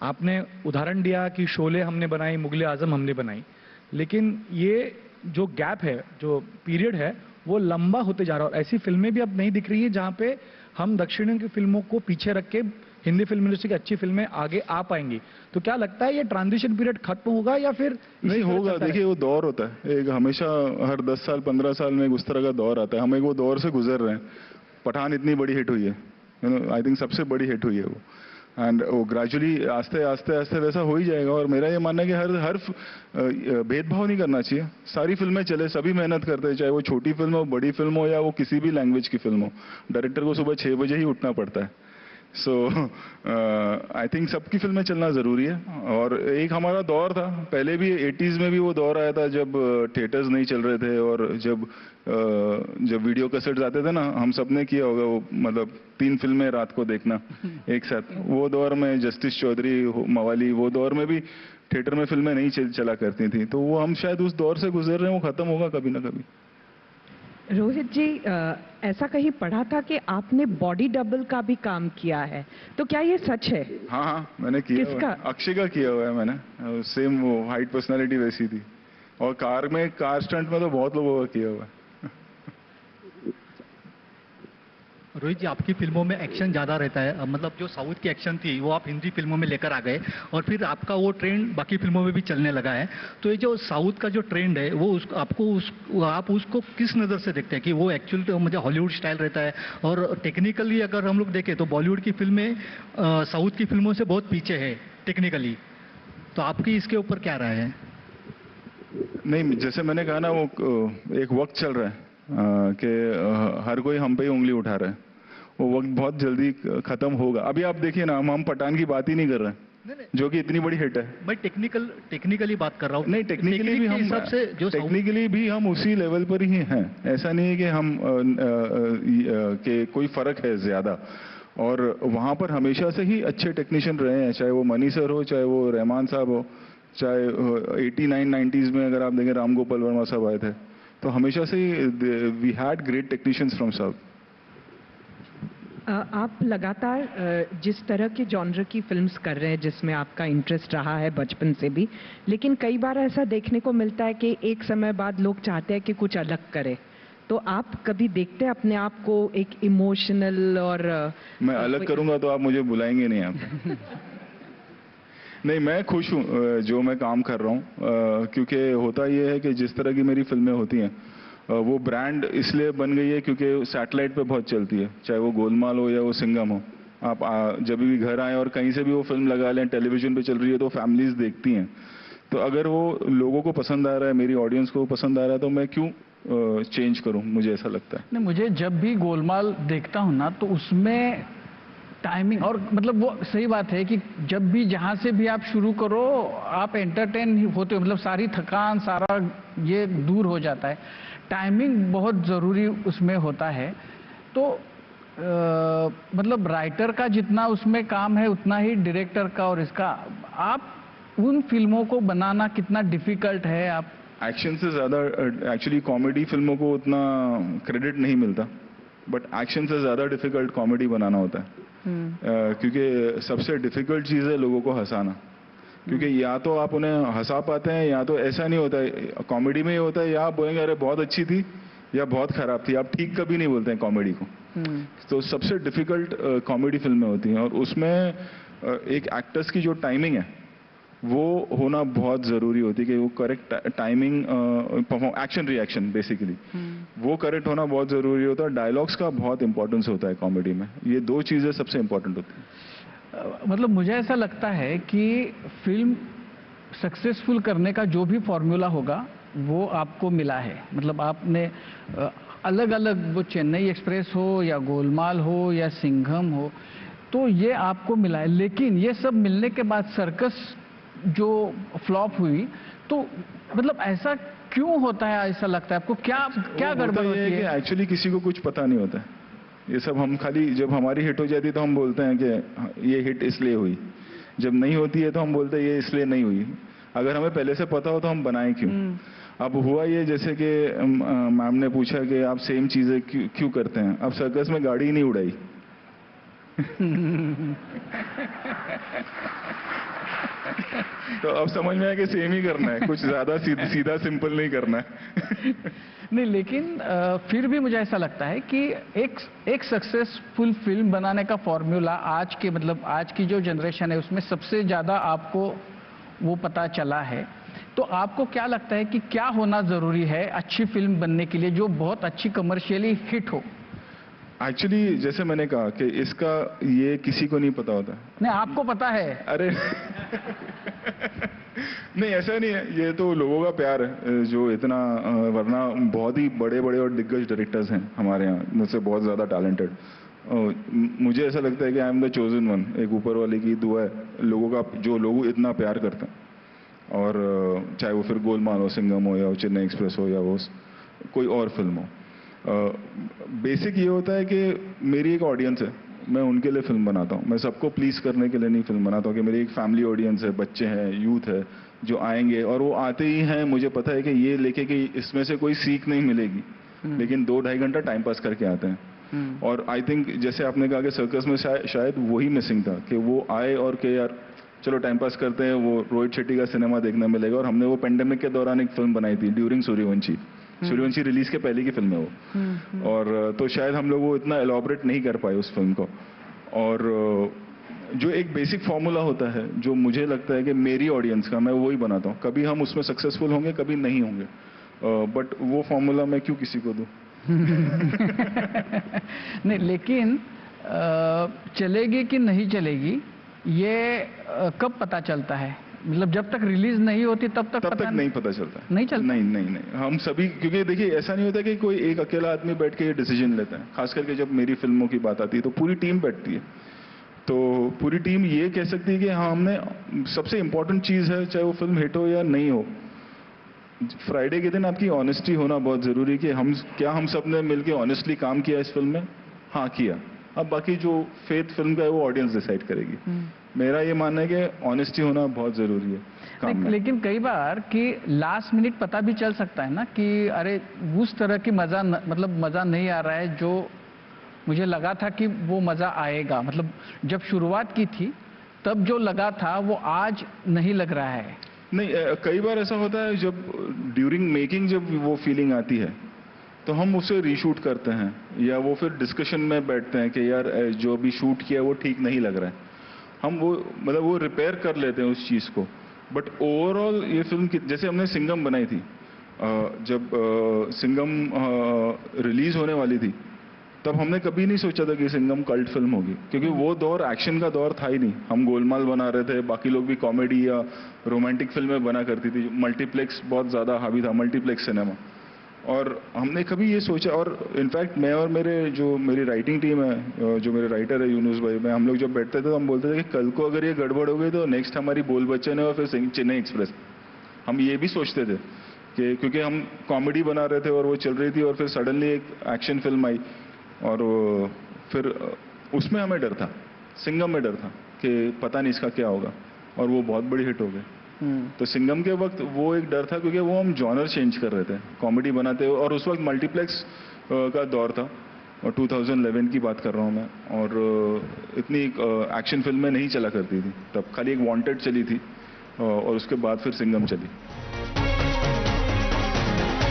आपने उदाहरण दिया कि शोले हमने बनाई, मुगले आजम हमने बनाई, लेकिन ये जो गैप है, जो पीरियड है, वो लंबा होते जा रहा है और ऐसी फिल्में भी अब नहीं दिख रही है जहां पे हम दक्षिण की फिल्मों को पीछे रख के हिंदी फिल्म इंडस्ट्री की अच्छी फिल्में आगे आ पाएंगी। तो क्या लगता है ये ट्रांजिशन पीरियड खत्म होगा या फिर नहीं होगा? देखिए वो दौर होता है एक, हमेशा हर 10 साल 15 साल में एक उस तरह का दौर आता है। हम एक वो दौर से गुजर रहे हैं। पठान इतनी बड़ी हिट हुई है, आई थिंक सबसे बड़ी हिट हुई है वो, एंड वो ग्रेजुअली आस्ते आस्ते आस्ते वैसा हो ही जाएगा। और मेरा ये मानना है कि हर भेदभाव नहीं करना चाहिए। सारी फिल्में चले, सभी मेहनत करते हैं, चाहे वो छोटी फिल्म हो, बड़ी फिल्म हो, या वो किसी भी लैंग्वेज की फिल्म हो। डायरेक्टर को सुबह 6 बजे ही उठना पड़ता है। सो आई थिंक सबकी फिल्में चलना ज़रूरी है। और एक हमारा दौर था, पहले भी 80s में भी वो दौर आया था जब थिएटर्स नहीं चल रहे थे, और जब वीडियो कैसेट्स आते थे ना, हम सब ने किया होगा वो, मतलब 3 फिल्में रात को देखना एक साथ। वो दौर में जस्टिस चौधरी, मवाली, वो दौर में भी थिएटर में फिल्में नहीं चला करती थी। तो वो हम शायद उस दौर से गुजर रहे हैं, वो खत्म होगा कभी ना कभी। रोहित जी, ऐसा कहीं पढ़ा था कि आपने बॉडी डबल का भी काम किया है, तो क्या ये सच है? हाँ हाँ, मैंने किया। किसका? अक्षय का किया हुआ है मैंने। सेम वो हाइट पर्सनालिटी वैसी थी। और कार स्टंट में तो बहुत लोगों का किया हुआ है। रोहित जी, आपकी फिल्मों में एक्शन ज़्यादा रहता है, मतलब जो साउथ की एक्शन थी वो आप हिंदी फिल्मों में लेकर आ गए और फिर आपका वो ट्रेंड बाकी फिल्मों में भी चलने लगा है। तो ये जो साउथ का जो ट्रेंड है वो आप उसको किस नज़र से देखते हैं कि वो एक्चुअल तो मुझे हॉलीवुड स्टाइल रहता है, और टेक्निकली अगर हम लोग देखें तो बॉलीवुड की फिल्में साउथ की फिल्मों से बहुत पीछे है टेक्निकली। तो आपकी इसके ऊपर क्या राय है? नहीं, जैसे मैंने कहा ना, वो एक वक्त चल रहा है कि हर कोई हम पे ही उंगली उठा रहा है। वो वक्त बहुत जल्दी खत्म होगा। अभी आप देखिए ना, हम पठान की बात ही नहीं कर रहे हैं, जो कि इतनी बड़ी हिट है। मैं टेक्निकली बात कर रहा हूँ। नहीं, टेक्निकली भी हम उसी लेवल पर ही हैं। ऐसा नहीं है कि हम कि कोई फर्क है ज्यादा। और वहां पर हमेशा से ही अच्छे टेक्नीशियन रहे हैं, चाहे वो मनी सर हो, चाहे वो रहमान साहब हो, चाहे 89-90s में अगर आप देखें राम गोपाल वर्मा साहब आए थे, तो हमेशा से ही we had great technicians from south. आप लगातार जिस तरह के जॉनर की फिल्म्स कर रहे हैं जिसमें आपका इंटरेस्ट रहा है बचपन से भी, लेकिन कई बार ऐसा देखने को मिलता है कि एक समय बाद लोग चाहते हैं कि कुछ अलग करें। तो आप कभी देखते हैं अपने आप को एक इमोशनल और मैं अलग करूंगा तो आप मुझे बुलाएंगे नहीं आप? नहीं, मैं खुश हूँ जो मैं काम कर रहा हूँ, क्योंकि होता ये है कि जिस तरह की मेरी फिल्में होती हैं वो ब्रांड इसलिए बन गई है क्योंकि सैटेलाइट पे बहुत चलती है, चाहे वो गोलमाल हो या वो सिंघम हो। आप जब भी घर आए और कहीं से भी वो फिल्म लगा लें, टेलीविजन पे चल रही है तो फैमिलीज देखती हैं। तो अगर वो लोगों को पसंद आ रहा है, मेरी ऑडियंस को पसंद आ रहा है, तो मैं क्यों चेंज करूं, मुझे ऐसा लगता है। नहीं, मुझे जब भी गोलमाल देखता हूं ना, तो उसमें टाइमिंग और मतलब वो सही बात है कि जब भी जहां से भी आप शुरू करो आप एंटरटेन होते हो, मतलब सारी थकान सारा ये दूर हो जाता है। टाइमिंग बहुत ज़रूरी उसमें होता है। तो मतलब राइटर का जितना उसमें काम है उतना ही डायरेक्टर का और इसका। आप उन फिल्मों को बनाना कितना डिफिकल्ट है? आप एक्शन से ज़्यादा एक्चुअली कॉमेडी फिल्मों को उतना क्रेडिट नहीं मिलता, बट एक्शन से ज़्यादा डिफिकल्ट कॉमेडी बनाना होता है। क्योंकि सबसे डिफिकल्ट चीज़ है लोगों को हंसाना। क्योंकि या तो आप उन्हें हंसा पाते हैं, या तो ऐसा नहीं होता है कॉमेडी में ये होता है, या आप बोलेंगे अरे बहुत अच्छी थी या बहुत खराब थी, आप ठीक कभी नहीं बोलते हैं कॉमेडी को। तो सबसे डिफिकल्ट कॉमेडी फिल्में होती हैं, और उसमें एक एक्टर्स की जो टाइमिंग है वो होना बहुत ज़रूरी होती है कि वो correct timing, action reaction basically वो करेक्ट होना बहुत ज़रूरी होता है। डायलॉग्स का बहुत इंपॉर्टेंस होता है कॉमेडी में। ये 2 चीज़ें सबसे इंपॉर्टेंट होती हैं। मतलब मुझे ऐसा लगता है कि फिल्म सक्सेसफुल करने का जो भी फॉर्मूला होगा वो आपको मिला है। मतलब आपने अलग अलग, वो चेन्नई एक्सप्रेस हो या गोलमाल हो या सिंघम हो, तो ये आपको मिला है। लेकिन ये सब मिलने के बाद सर्कस जो फ्लॉप हुई, तो मतलब ऐसा क्यों होता है? ऐसा लगता है आपको? क्या गड़बड़ होती है? एक्चुअली किसी को कुछ पता नहीं होता है। ये सब हम खाली जब हमारी हिट हो जाती है तो हम बोलते हैं कि ये हिट इसलिए हुई, जब नहीं होती है तो हम बोलते हैं ये इसलिए नहीं हुई। अगर हमें पहले से पता हो तो हम बनाएं क्यों? अब हुआ ये, जैसे कि मैम ने पूछा कि आप सेम चीजें क्यों करते हैं। अब सर्कस में गाड़ी ही नहीं उड़ाई तो अब समझ में आया कि सेम ही करना है, कुछ ज्यादा सीधा सिंपल नहीं करना है। नहीं, लेकिन फिर भी मुझे ऐसा लगता है कि एक सक्सेसफुल फिल्म बनाने का फॉर्मूला आज के मतलब आज की जो जनरेशन है उसमें सबसे ज्यादा आपको वो पता चला है। तो आपको क्या लगता है कि क्या होना जरूरी है अच्छी फिल्म बनने के लिए जो बहुत अच्छी कमर्शियली हिट हो? एक्चुअली जैसे मैंने कहा कि इसका ये किसी को नहीं पता होता। नहीं, आपको पता है। अरे नहीं, ऐसा नहीं है, ये तो लोगों का प्यार है जो इतना वरना बहुत ही बड़े बड़े और दिग्गज डायरेक्टर्स हैं हमारे यहाँ, मुझसे बहुत ज़्यादा टैलेंटेड। मुझे ऐसा लगता है कि I am the chosen one. एक ऊपर वाले की दुआ है, लोगों का जो लोग इतना प्यार करते हैं। और चाहे वो फिर गोलमाल हो, सिंघम हो, या वो चेन्नई एक्सप्रेस हो, या वो कोई और फिल्म हो, बेसिक ये होता है कि मेरी एक ऑडियंस है, मैं उनके लिए फिल्म बनाता हूँ। मैं सबको प्लीज करने के लिए नहीं फिल्म बनाता हूँ कि मेरी एक फैमिली ऑडियंस है, बच्चे हैं, यूथ है जो आएंगे, और वो आते ही हैं मुझे पता है कि ये लेके कि इसमें से कोई सीख नहीं मिलेगी, लेकिन 2-2.5 घंटा टाइम पास करके आते हैं। और आई थिंक जैसे आपने कहा कि सर्कस में शायद वही मिसिंग था कि वो आए और कि यार चलो टाइम पास करते हैं, वो रोहित शेट्टी का सिनेमा देखने मिलेगा। और हमने वो पेंडेमिक के दौरान एक फिल्म बनाई थी ड्यूरिंग सूर्यवंशी। सूर्यवंशी रिलीज के पहले की फिल्म है वो। और तो शायद हम लोग वो इतना एलॉबरेट नहीं कर पाए उस फिल्म को। और जो एक बेसिक फॉर्मूला होता है जो मुझे लगता है कि मेरी ऑडियंस का, मैं वही बनाता हूँ। कभी हम उसमें सक्सेसफुल होंगे, कभी नहीं होंगे, बट वो फॉर्मूला मैं क्यों किसी को दूं? नहीं, लेकिन चलेगी कि नहीं चलेगी ये कब पता चलता है? मतलब जब तक रिलीज नहीं होती तब तक नहीं पता चलता। नहीं चलता? नहीं, हम सभी, क्योंकि देखिए ऐसा नहीं होता कि कोई एक अकेला आदमी बैठ के ये डिसीजन लेता है। खास करके जब मेरी फिल्मों की बात आती है तो पूरी टीम बैठती है। तो पूरी टीम ये कह सकती है कि हाँ, हमने, सबसे इंपॉर्टेंट चीज है चाहे वो फिल्म हिट हो या नहीं हो, फ्राइडे के दिन आपकी ऑनेस्टी होना बहुत जरूरी है कि हम सब ने मिलकर ऑनेस्टली काम किया इस फिल्म में। हाँ, किया। अब बाकी जो फेथ फिल्म का है वो ऑडियंस डिसाइड करेगी। मेरा ये मानना है कि ऑनेस्टी होना बहुत जरूरी है काम में। लेकिन कई बार कि लास्ट मिनट पता भी चल सकता है ना कि अरे उस तरह की मजा नहीं आ रहा है जो मुझे लगा था कि वो मजा आएगा। मतलब जब शुरुआत की थी तब जो लगा था वो आज नहीं लग रहा है। नहीं, कई बार ऐसा होता है जब ड्यूरिंग मेकिंग जब वो फीलिंग आती है तो हम उसे रीशूट करते हैं, या वो फिर डिस्कशन में बैठते हैं कि यार जो अभी शूट किया वो ठीक नहीं लग रहा है। हम वो रिपेयर कर लेते हैं उस चीज को। बट ओवरऑल ये फिल्म जैसे हमने सिंघम बनाई थी, जब सिंघम रिलीज होने वाली थी तब हमने कभी नहीं सोचा था कि सिंघम कल्ट फिल्म होगी, क्योंकि वो दौर एक्शन का दौर था ही नहीं। हम गोलमाल बना रहे थे, बाकी लोग भी कॉमेडी या रोमांटिक फिल्में बना करती थी। मल्टीप्लेक्स बहुत ज्यादा हावी था, मल्टीप्लेक्स सिनेमा। और हमने कभी ये सोचा, और इनफैक्ट मैं और मेरी राइटिंग टीम है, जो मेरे राइटर है यूनुस भाई, हम लोग जब बैठते थे तो हम बोलते थे कि कल को अगर ये गड़बड़ हो गई तो नेक्स्ट हमारी बोल बच्चन है और फिर चेन्नई एक्सप्रेस। हम ये भी सोचते थे कि क्योंकि हम कॉमेडी बना रहे थे और वो चल रही थी, और फिर सडनली एक एक्शन फिल्म आई, और फिर उसमें हमें डर था, सिंघम में डर था कि पता नहीं इसका क्या होगा, और वो बहुत बड़ी हिट हो गई। तो सिंघम के वक्त वो एक डर था क्योंकि वो हम जॉनर चेंज कर रहे थे, कॉमेडी बनाते हुए, और उस वक्त मल्टीप्लेक्स का दौर था, और 2011 की बात कर रहा हूँ मैं। और इतनी एक्शन फिल्में नहीं चला करती थी तब, खाली एक वांटेड चली थी, और उसके बाद फिर सिंघम चली।